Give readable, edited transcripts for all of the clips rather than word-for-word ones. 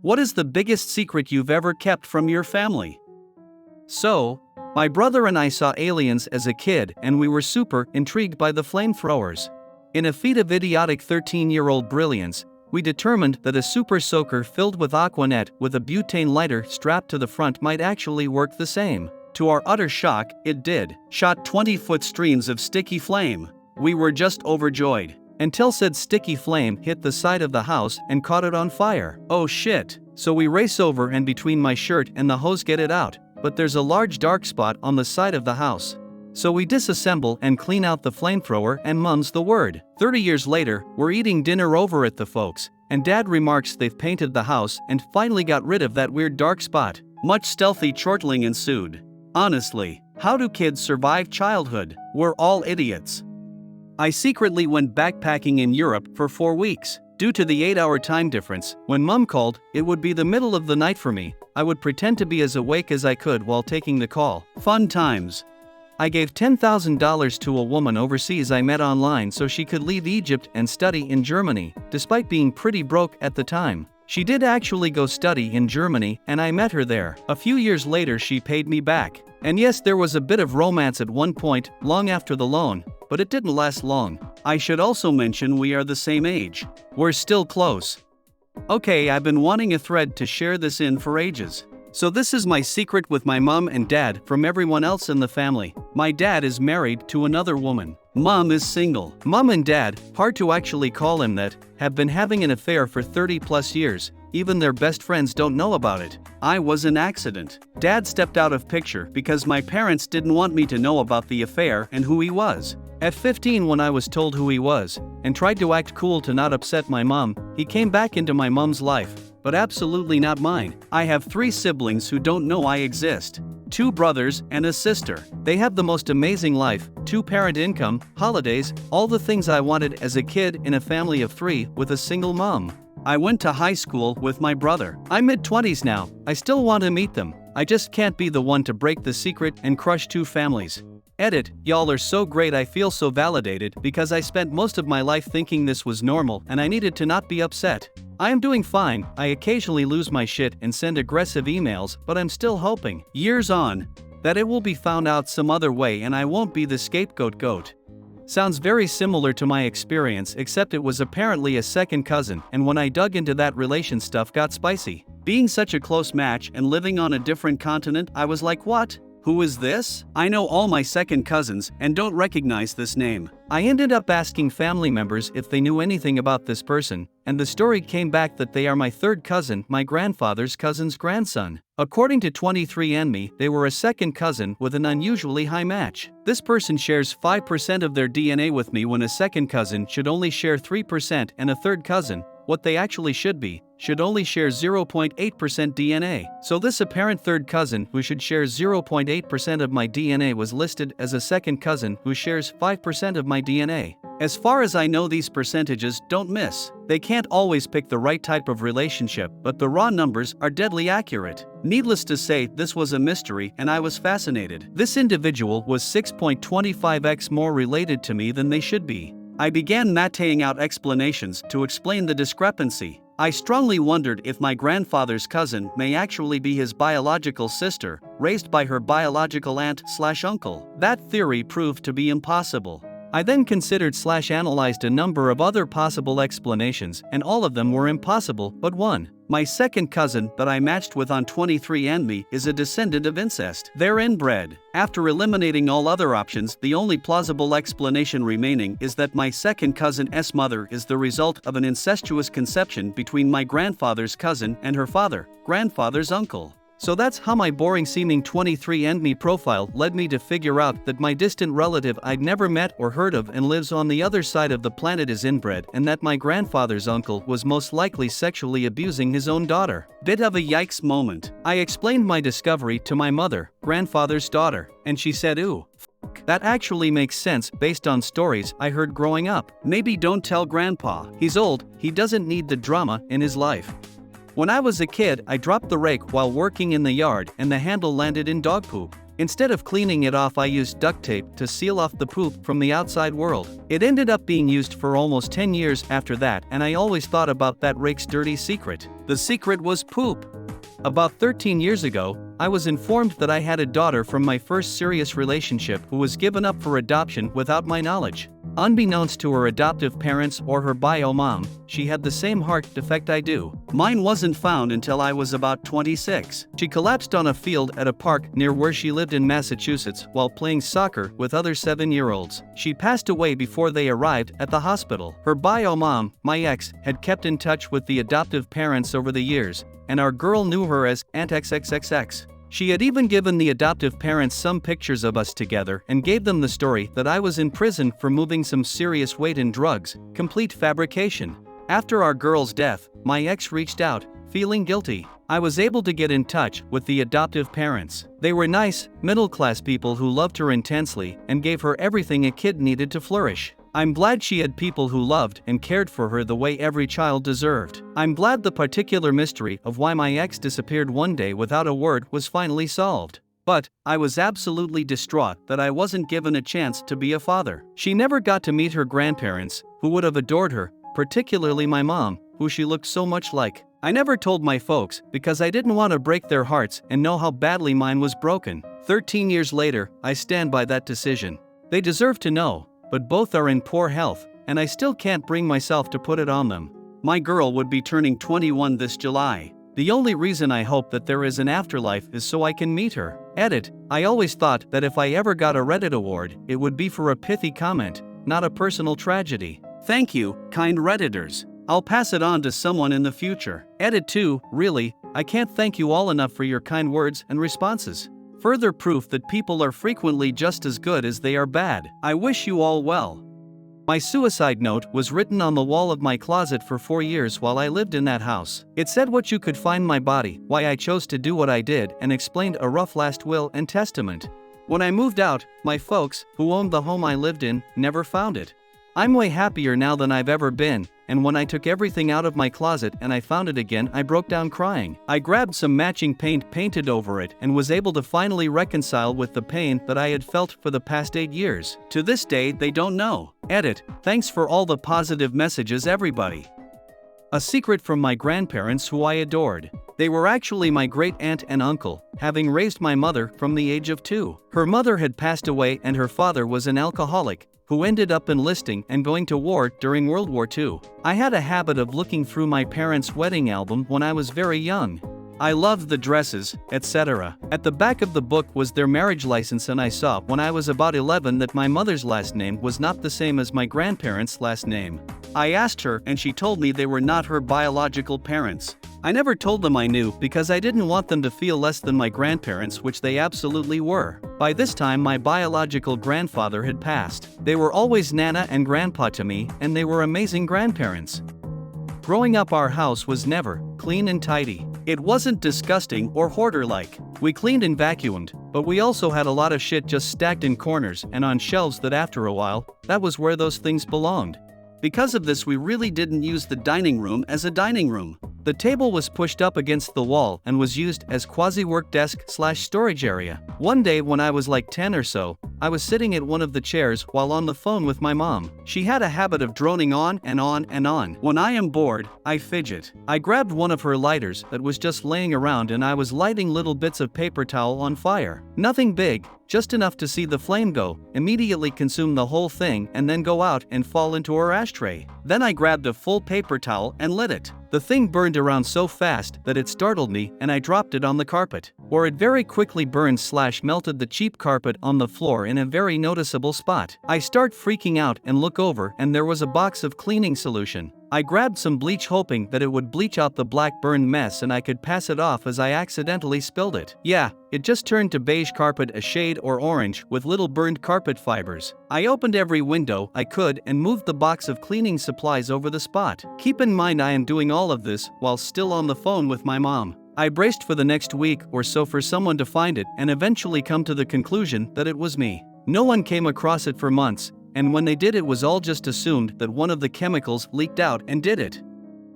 What is the biggest secret you've ever kept from your family? So, my brother and I saw aliens as a kid and we were super intrigued by the flamethrowers. In a feat of idiotic 13-year-old brilliance, we determined that a super soaker filled with Aquanet with a butane lighter strapped to the front might actually work the same. To our utter shock, it did. Shot 20-foot streams of sticky flame. We were just overjoyed. Until said sticky flame hit the side of the house and caught it on fire. Oh shit. So we race over and between my shirt and the hose get it out, but there's a large dark spot on the side of the house. So we disassemble and clean out the flamethrower and mum's the word. 30 years later, we're eating dinner over at the folks, and Dad remarks they've painted the house and finally got rid of that weird dark spot. Much stealthy chortling ensued. Honestly, how do kids survive childhood? We're all idiots. I secretly went backpacking in Europe for 4 weeks. Due to the 8-hour time difference, when Mum called, it would be the middle of the night for me. I would pretend to be as awake as I could while taking the call. Fun times. I gave $10,000 to a woman overseas I met online so she could leave Egypt and study in Germany, despite being pretty broke at the time. She did actually go study in Germany and I met her there. A few years later she paid me back. And yes, there was a bit of romance at one point, long after the loan, but it didn't last long. I should also mention we are the same age. We're still close. Okay, I've been wanting a thread to share this in for ages. So this is my secret with my mom and dad from everyone else in the family. My dad is married to another woman. Mom is single. Mom and dad, hard to actually call him that, have been having an affair for 30 plus years. Even their best friends don't know about it. I was an accident. Dad stepped out of picture because my parents didn't want me to know about the affair and who he was. At 15, when I was told who he was, and tried to act cool to not upset my mom, he came back into my mom's life, but absolutely not mine. I have 3 siblings who don't know I exist. 2 brothers and a sister. They have the most amazing life, 2-parent income, holidays, all the things I wanted as a kid in a family of 3 with a single mom. I went to high school with my brother. I'm mid-20s now. I still want to meet them. I just can't be the one to break the secret and crush 2 families. Edit, y'all are so great, I feel so validated because I spent most of my life thinking this was normal and I needed to not be upset. I am doing fine. I occasionally lose my shit and send aggressive emails, but I'm still hoping, years on, that it will be found out some other way and I won't be the scapegoat goat. Sounds very similar to my experience, except it was apparently a second cousin, and when I dug into that relation stuff got spicy. Being such a close match and living on a different continent, I was like, what? Who is this? I know all my second cousins and don't recognize this name. I ended up asking family members if they knew anything about this person, and the story came back that they are my third cousin, my grandfather's cousin's grandson. According to 23andMe, they were a second cousin with an unusually high match. This person shares 5% of their DNA with me when a second cousin should only share 3% and a third cousin, what they actually should be, should only share 0.8% DNA. So this apparent third cousin who should share 0.8% of my DNA was listed as a second cousin who shares 5% of my DNA. As far as I know, these percentages don't miss. They can't always pick the right type of relationship, but the raw numbers are deadly accurate. Needless to say, this was a mystery and I was fascinated. This individual was 6.25x more related to me than they should be. I began mateing out explanations to explain the discrepancy. I strongly wondered if my grandfather's cousin may actually be his biological sister, raised by her biological aunt/uncle. That theory proved to be impossible. I then considered/analyzed a number of other possible explanations, and all of them were impossible but one. My second cousin that I matched with on 23andMe is a descendant of incest. They're inbred. After eliminating all other options, the only plausible explanation remaining is that my second cousin's mother is the result of an incestuous conception between my grandfather's cousin and her father, grandfather's uncle. So that's how my boring-seeming 23andMe profile led me to figure out that my distant relative I'd never met or heard of and lives on the other side of the planet is inbred, and that my grandfather's uncle was most likely sexually abusing his own daughter. Bit of a yikes moment. I explained my discovery to my mother, grandfather's daughter, and she said, ooh, that actually makes sense based on stories I heard growing up. Maybe don't tell grandpa. He's old, he doesn't need the drama in his life. When I was a kid, I dropped the rake while working in the yard and the handle landed in dog poop. Instead of cleaning it off, I used duct tape to seal off the poop from the outside world. It ended up being used for almost 10 years after that, and I always thought about that rake's dirty secret. The secret was poop. About 13 years ago, I was informed that I had a daughter from my first serious relationship who was given up for adoption without my knowledge. Unbeknownst to her adoptive parents or her bio mom, she had the same heart defect I do. Mine wasn't found until I was about 26. She collapsed on a field at a park near where she lived in Massachusetts while playing soccer with other 7-year-olds. She passed away before they arrived at the hospital. Her bio mom, my ex, had kept in touch with the adoptive parents over the years, and our girl knew her as Aunt XXXX. She had even given the adoptive parents some pictures of us together and gave them the story that I was in prison for moving some serious weight and drugs, complete fabrication. After our girl's death, my ex reached out, feeling guilty. I was able to get in touch with the adoptive parents. They were nice, middle-class people who loved her intensely and gave her everything a kid needed to flourish. I'm glad she had people who loved and cared for her the way every child deserved. I'm glad the particular mystery of why my ex disappeared one day without a word was finally solved. But I was absolutely distraught that I wasn't given a chance to be a father. She never got to meet her grandparents, who would have adored her, particularly my mom, who she looked so much like. I never told my folks because I didn't want to break their hearts and know how badly mine was broken. 13 years later, I stand by that decision. They deserve to know. But both are in poor health, and I still can't bring myself to put it on them. My girl would be turning 21 this July. The only reason I hope that there is an afterlife is so I can meet her. Edit: I always thought that if I ever got a Reddit award, it would be for a pithy comment, not a personal tragedy. Thank you, kind Redditors. I'll pass it on to someone in the future. Edit 2, really, I can't thank you all enough for your kind words and responses. Further proof that people are frequently just as good as they are bad. I wish you all well. My suicide note was written on the wall of my closet for 4 years while I lived in that house. It said what you could find my body, why I chose to do what I did, and explained a rough last will and testament. When I moved out, my folks, who owned the home I lived in, never found it. I'm way happier now than I've ever been, and when I took everything out of my closet and I found it again, I broke down crying. I grabbed some matching paint, painted over it, and was able to finally reconcile with the pain that I had felt for the past 8 years. To this day, they don't know. Edit: thanks for all the positive messages, everybody. A secret from my grandparents who I adored. They were actually my great aunt and uncle, having raised my mother from the age of 2. Her mother had passed away and her father was an alcoholic, who ended up enlisting and going to war during World War II. I had a habit of looking through my parents' wedding album when I was very young. I loved the dresses, etc. At the back of the book was their marriage license, and I saw when I was about 11 that my mother's last name was not the same as my grandparents' last name. I asked her and she told me they were not her biological parents. I never told them I knew because I didn't want them to feel less than my grandparents, which they absolutely were. By this time my biological grandfather had passed. They were always Nana and Grandpa to me, and they were amazing grandparents. Growing up, our house was never clean and tidy. It wasn't disgusting or hoarder-like. We cleaned and vacuumed, but we also had a lot of shit just stacked in corners and on shelves that after a while, that was where those things belonged. Because of this, we really didn't use the dining room as a dining room. The table was pushed up against the wall and was used as quasi-work desk/storage area. One day when I was like 10 or so, I was sitting at one of the chairs while on the phone with my mom. She had a habit of droning on and on and on. When I am bored, I fidget. I grabbed one of her lighters that was just laying around and I was lighting little bits of paper towel on fire. Nothing big, just enough to see the flame go, immediately consume the whole thing, and then go out and fall into her ashtray. Then I grabbed a full paper towel and lit it. The thing burned around so fast that it startled me and I dropped it on the carpet, where it very quickly burned/melted the cheap carpet on the floor in a very noticeable spot. I start freaking out and look over, and there was a box of cleaning solution. I grabbed some bleach hoping that it would bleach out the black burned mess and I could pass it off as I accidentally spilled it. Yeah, it just turned to beige carpet, a shade or orange with little burned carpet fibers. I opened every window I could and moved the box of cleaning supplies over the spot. Keep in mind I am doing all of this while still on the phone with my mom. I braced for the next week or so for someone to find it and eventually come to the conclusion that it was me. No one came across it for months, and when they did, it was all just assumed that one of the chemicals leaked out and did it.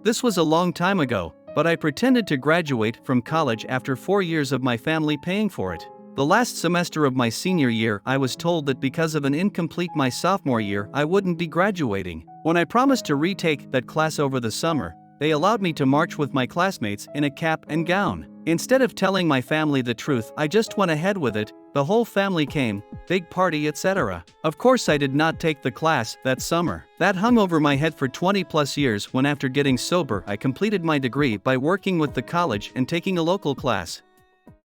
This was a long time ago, but I pretended to graduate from college after 4 years of my family paying for it. The last semester of my senior year, I was told that because of an incomplete my sophomore year, I wouldn't be graduating. When I promised to retake that class over the summer, they allowed me to march with my classmates in a cap and gown. Instead of telling my family the truth, I just went ahead with it. The whole family came, big party, etc. Of course, I did not take the class that summer. That hung over my head for 20 plus years when, after getting sober, I completed my degree by working with the college and taking a local class.